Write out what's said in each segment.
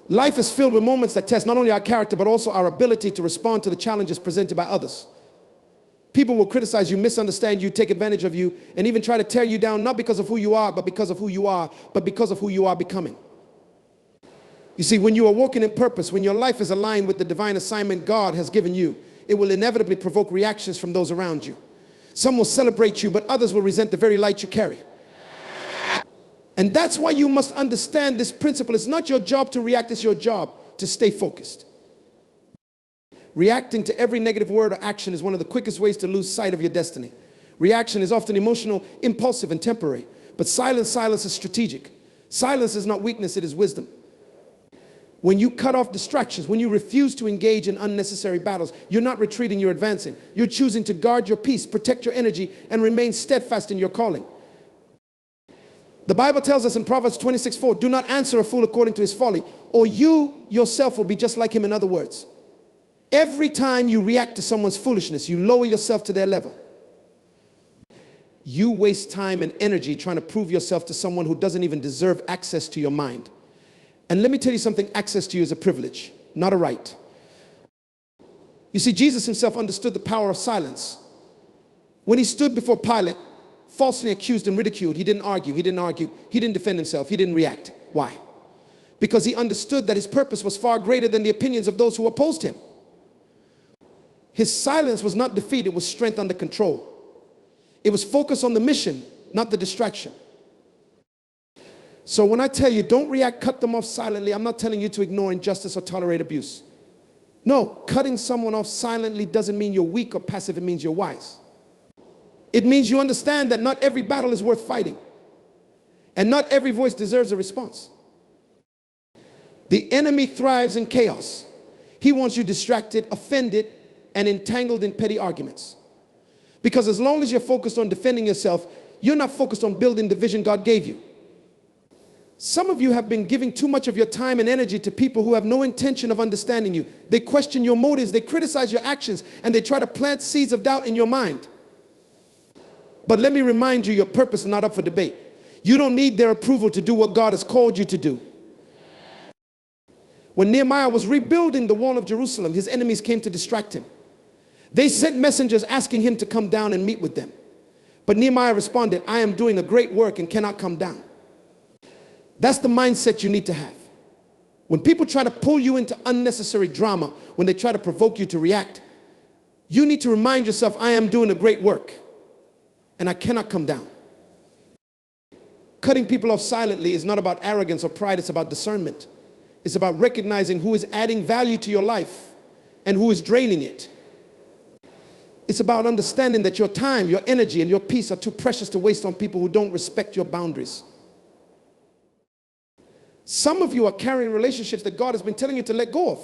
Life is filled with moments that test not only our character, but also our ability to respond to the challenges presented by others. People will criticize you, misunderstand you, take advantage of you, and even try to tear you down, not because of who you are, but because of who you are, but because of who you are becoming. You see, when you are walking in purpose, when your life is aligned with the divine assignment God has given you, it will inevitably provoke reactions from those around you. Some will celebrate you, but others will resent the very light you carry. And that's why you must understand this principle. It's not your job to react, it's your job to stay focused. Reacting to every negative word or action is one of the quickest ways to lose sight of your destiny. Reaction is often emotional, impulsive, and temporary. But silence is strategic. Silence is not weakness, it is wisdom. When you cut off distractions, when you refuse to engage in unnecessary battles, you're not retreating, you're advancing. You're choosing to guard your peace, protect your energy, and remain steadfast in your calling. The Bible tells us in Proverbs 26:4, do not answer a fool according to his folly, or you yourself will be just like him. In other words, every time you react to someone's foolishness, you lower yourself to their level. You waste time and energy trying to prove yourself to someone who doesn't even deserve access to your mind. And let me tell you something, access to you is a privilege, not a right. You see, Jesus himself understood the power of silence. When he stood before Pilate, falsely accused and ridiculed, he didn't argue, he didn't defend himself, he didn't react. Why? Because he understood that his purpose was far greater than the opinions of those who opposed him. His silence was not defeat, it was strength under control. It was focus on the mission, not the distraction. So when I tell you, don't react, cut them off silently, I'm not telling you to ignore injustice or tolerate abuse. No, cutting someone off silently doesn't mean you're weak or passive, it means you're wise. It means you understand that not every battle is worth fighting. And not every voice deserves a response. The enemy thrives in chaos. He wants you distracted, offended, and entangled in petty arguments. Because as long as you're focused on defending yourself, you're not focused on building the vision God gave you. Some of you have been giving too much of your time and energy to people who have no intention of understanding you. They question your motives, they criticize your actions, and they try to plant seeds of doubt in your mind. But let me remind you, your purpose is not up for debate. You don't need their approval to do what God has called you to do. When Nehemiah was rebuilding the wall of Jerusalem, his enemies came to distract him. They sent messengers asking him to come down and meet with them. But Nehemiah responded, I am doing a great work and cannot come down. That's the mindset you need to have. When people try to pull you into unnecessary drama, when they try to provoke you to react, you need to remind yourself, I am doing a great work and I cannot come down. Cutting people off silently is not about arrogance or pride, it's about discernment. It's about recognizing who is adding value to your life and who is draining it. It's about understanding that your time, your energy, and your peace are too precious to waste on people who don't respect your boundaries. Some of you are carrying relationships that God has been telling you to let go of.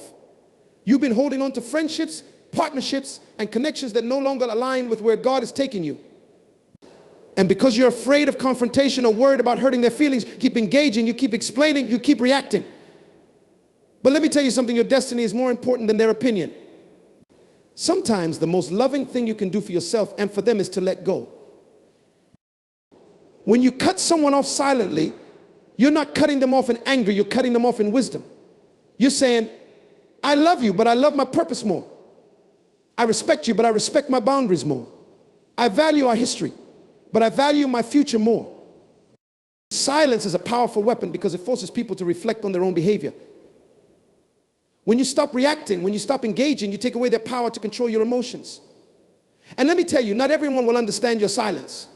You've been holding on to friendships, partnerships, and connections that no longer align with where God is taking you. And because you're afraid of confrontation or worried about hurting their feelings, you keep engaging, you keep explaining, you keep reacting. But let me tell you something, your destiny is more important than their opinion. Sometimes the most loving thing you can do for yourself and for them is to let go. When you cut someone off silently, you're not cutting them off in anger, you're cutting them off in wisdom. You're saying, I love you, but I love my purpose more. I respect you, but I respect my boundaries more. I value our history, but I value my future more. Silence is a powerful weapon because it forces people to reflect on their own behavior. When you stop reacting, when you stop engaging, you take away their power to control your emotions. And let me tell you, not everyone will understand your silence.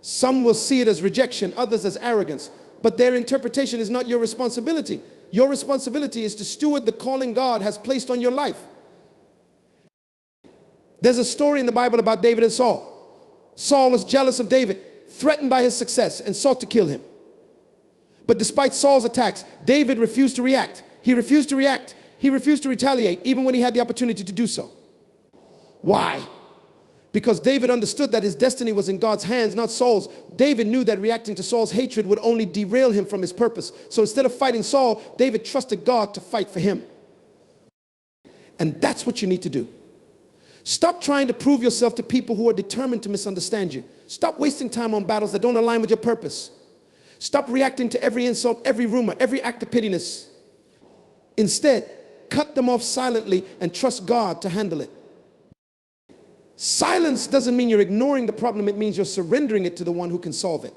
Some will see it as rejection, others as arrogance. But their interpretation is not your responsibility. Your responsibility is to steward the calling God has placed on your life. There's a story in the Bible about David and Saul. Saul was jealous of David, threatened by his success, and sought to kill him. But despite Saul's attacks, David refused to react. He refused to react. He refused to retaliate, even when he had the opportunity to do so. Why? Because David understood that his destiny was in God's hands, not Saul's. David knew that reacting to Saul's hatred would only derail him from his purpose. So instead of fighting Saul, David trusted God to fight for him. And that's what you need to do. Stop trying to prove yourself to people who are determined to misunderstand you. Stop wasting time on battles that don't align with your purpose. Stop reacting to every insult, every rumor, every act of pettiness. Instead, cut them off silently and trust God to handle it. Silence doesn't mean you're ignoring the problem. It means you're surrendering it to the one who can solve it.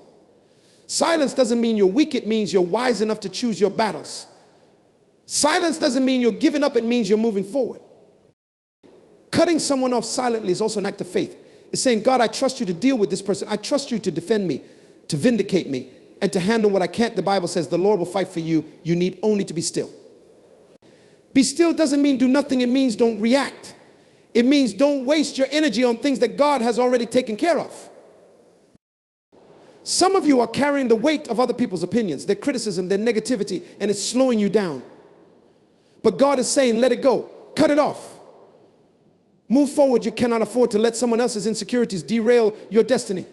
Silence doesn't mean you're weak. It means you're wise enough to choose your battles. Silence doesn't mean you're giving up. It means you're moving forward. Cutting someone off silently is also an act of faith. It's saying, God, I trust you to deal with this person. I trust you to defend me, to vindicate me, and to handle what I can't. The Bible says the Lord will fight for you. You need only to be still. Be still doesn't mean do nothing. It means don't react. It means don't waste your energy on things that God has already taken care of. Some of you are carrying the weight of other people's opinions, their criticism, their negativity, and it's slowing you down. But God is saying, let it go. Cut it off. Move forward. You cannot afford to let someone else's insecurities derail your destiny.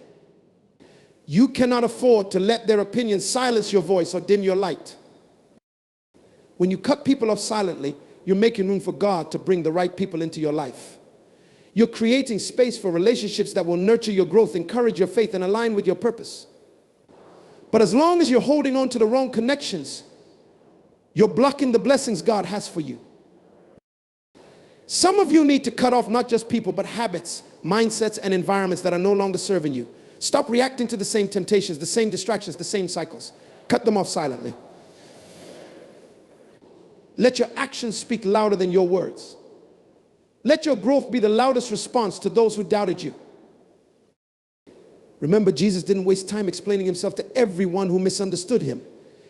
You cannot afford to let their opinions silence your voice or dim your light. When you cut people off silently, you're making room for God to bring the right people into your life. You're creating space for relationships that will nurture your growth, encourage your faith, and align with your purpose. But as long as you're holding on to the wrong connections, you're blocking the blessings God has for you. Some of you need to cut off not just people, but habits, mindsets, and environments that are no longer serving you. Stop reacting to the same temptations, the same distractions, the same cycles. Cut them off silently. Let your actions speak louder than your words. Let your growth be the loudest response to those who doubted you. Remember, Jesus didn't waste time explaining himself to everyone who misunderstood him.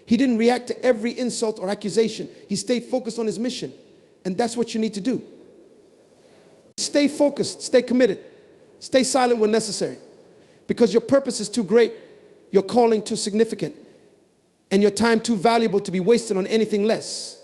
He didn't react to every insult or accusation. He stayed focused on his mission. And that's what you need to do. Stay focused, stay committed, stay silent when necessary. Because your purpose is too great, your calling too significant, and your time too valuable to be wasted on anything less.